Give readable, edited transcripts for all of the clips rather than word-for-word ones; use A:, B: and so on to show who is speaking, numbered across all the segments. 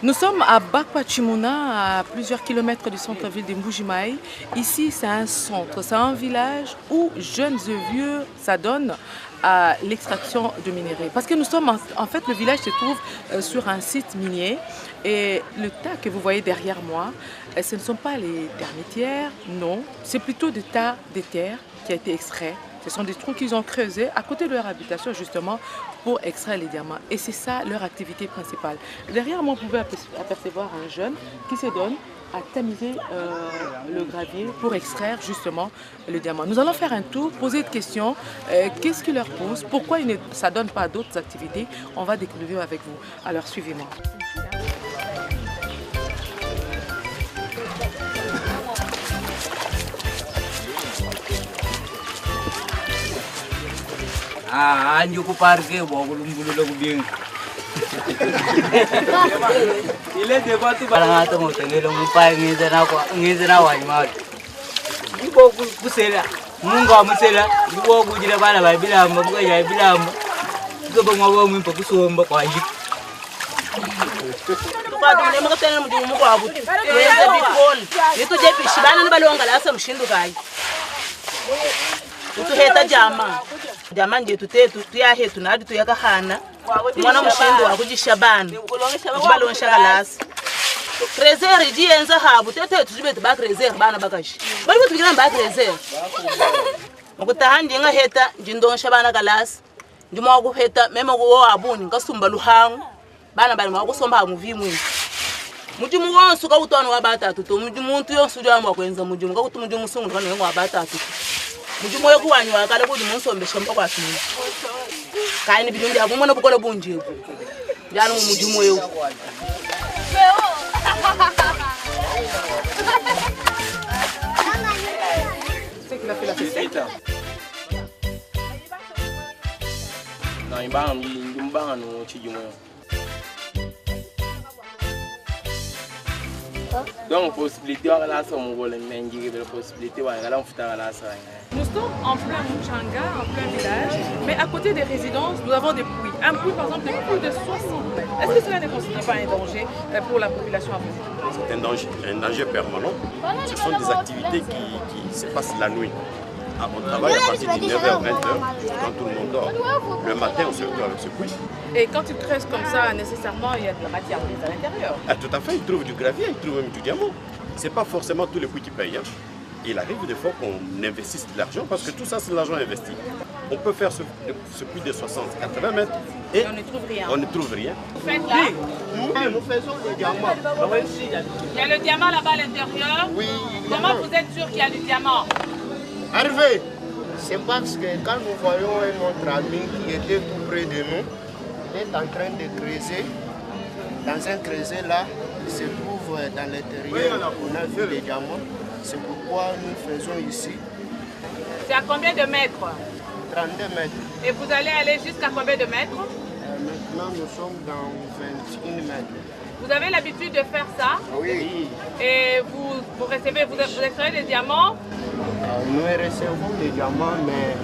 A: Nous sommes à Bakpachimuna, à plusieurs kilomètres du centre-ville de Mbujimaï. Ici, c'est un centre, c'est un village où jeunes et vieux s'adonnent à l'extraction de minerais. Parce que nous sommes, en fait, le village se trouve sur un site minier. Et le tas que vous voyez derrière moi, ce ne sont pas les termitières, non. C'est plutôt des tas de terre qui a été extrait. Ce sont des trous qu'ils ont creusés à côté de leur habitation justement pour extraire les diamants. Et c'est ça leur activité principale. Derrière moi, vous pouvez apercevoir un jeune qui se donne à tamiser le gravier pour extraire justement le diamant. Nous allons faire un tour, poser des questions. Qu'est-ce qui leur pousse? Pourquoi ils ne s'adonnent pas à d'autres activités? On va découvrir avec vous. Alors suivez-moi.
B: Ah, anjo ku parke bawa bulu lagu biang. Ile debat tu barang atau mau tenggelam mupai ngizana wajib mat. Ibu ku sela, munga musela, ibu ku jadi bala bay bilam, buka jaya bilam. Ibu bawa mimpi ku suam bawa wajib. Tukar tu mana makasih nama jumu ku abut. Itu bikol, itu jadi sibana ni balong kalau asam shindu kai. Itu heta jama. Jama nje tuya hetu na tuya kahana. Mwana mushindu wakujisha bana. Balon shagalasi. Trezer jienza habu tete tujibete ba trezer bana bakashi. Bali kutugira ba trezer. Mukutahandi nga heta njindonsha bana galasi. Ndimo ku heta mema ku abuni ngasumba luhangu. Bana bali mwa kusomba muvimu. Mujumu wonsu ka utwana wa batatu to mujumuntu yonsu jwa kwenza mujumu ka kutu mujumu sungu kana ngo wa batatu. Mujumu yo kuwanywa kala kuti munsombe shamba kwafini. Kaini bidundi abumona bukola bunje. Jana mujumu yo.
A: C'est qu'il a fait la fête.
C: Non, il mbanga no chijumo. Donc possibilité à la somme ou le mendier de la possibilité à la futa à la salle.
A: Nous sommes en plein Mouchanga, en plein village, mais à côté des résidences, nous avons des puits. Un puits, par exemple, de plus de 60 mètres. Est-ce que cela ne constitue pas un danger pour la population à
D: C'est un danger permanent. Ce sont des activités qui se passent la nuit. On travaille à partir de 9h, 20h, quand tout le monde dort. Le matin, on se retrouve avec ce puits.
A: Et quand ils creusent comme ça, nécessairement, il y a de la matière grise à l'intérieur.
D: Ah, tout à fait, ils trouvent du gravier, ils trouvent même du diamant. Ce n'est pas forcément tous les puits qui payent. Hein. Il arrive des fois qu'on investisse de l'argent parce que tout ça, c'est de l'argent investi. On peut faire ce puits de 60-80 mètres et
A: on ne trouve rien.
D: On ne trouve rien.
A: Vous faites là?
D: Nous faisons le diamant.
A: Il y a le diamant là-bas à l'intérieur?
D: Oui.
A: Comment vous êtes sûr qu'il y a du diamant?
E: Hervé, c'est parce que quand nous voyons un autre ami qui était tout près de nous, il est en train de creuser. Dans un creuset là, il se trouve dans l'intérieur, on a vu les diamants. C'est pourquoi nous faisons ici.
A: C'est à combien de mètres?
E: 32 mètres.
A: Et vous allez aller jusqu'à combien de mètres?
E: Maintenant, nous sommes dans 21 mètres.
A: Vous avez l'habitude de faire ça?
E: Oui.
A: Et vous recevez, vous extrayez des diamants?
E: Nous recevons des diamants, mais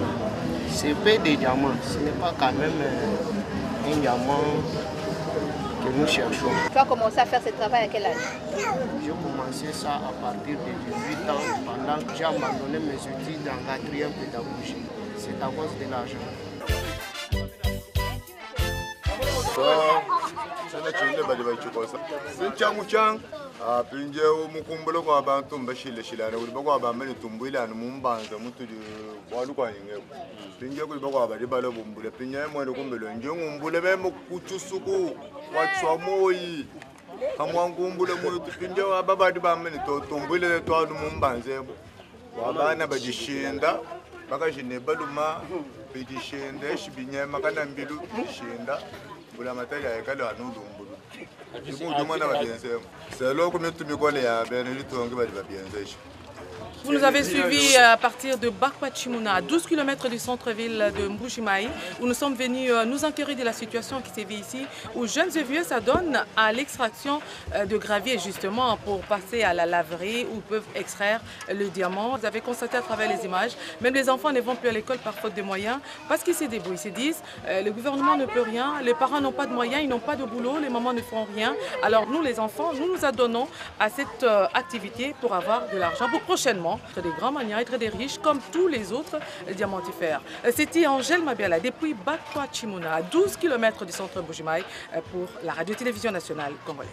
E: c'est pas des diamants. Ce n'est pas quand même un diamant que nous cherchons.
F: Tu as commencé à faire ce travail à quel âge?
E: J'ai commencé ça à partir de 18 ans, pendant que j'ai abandonné mes études en 4e pédagogie. C'est à cause de l'argent.
G: Pinje umukumbulo kwa bantu mbashileshilana kuli bakwa bamene tumbwilana mumbanza mutu walu kwa nyenge pinje kuli bakwa bali balo bumbule pinje mwene kumbelo nje ngumbule bemo kuchusuku wachwa moyi kamwangumbule mutu pinje wababadi bamene to tumbwile twanu mumbanzebo wabana bajishinda bakashine baluma bijishinda shibinyema kana mbilu bishinda bula mataya yakalo anulumbulu c'est là que nous sommes bien.
A: Vous nous avez suivis à partir de Bakwachimuna, à 12 km du centre-ville de Mbuji-Mayi, où nous sommes venus nous enquérir de la situation qui sévit ici, où jeunes et vieux s'adonnent à l'extraction de gravier justement pour passer à la laverie où peuvent extraire le diamant. Vous avez constaté à travers les images, même les enfants ne vont plus à l'école par faute de moyens parce qu'ils se débrouillent. Ils se disent le gouvernement ne peut rien, les parents n'ont pas de moyens, ils n'ont pas de boulot, les mamans ne font rien. Alors nous les enfants, nous nous adonnons à cette activité pour avoir de l'argent, pour prochainement être des grands manières, être des riches comme tous les autres diamantifères. C'était Angèle Mabiala depuis Bakwachimuna, à 12 km du centre Mbuji-Mayi pour la radio-télévision nationale congolaise.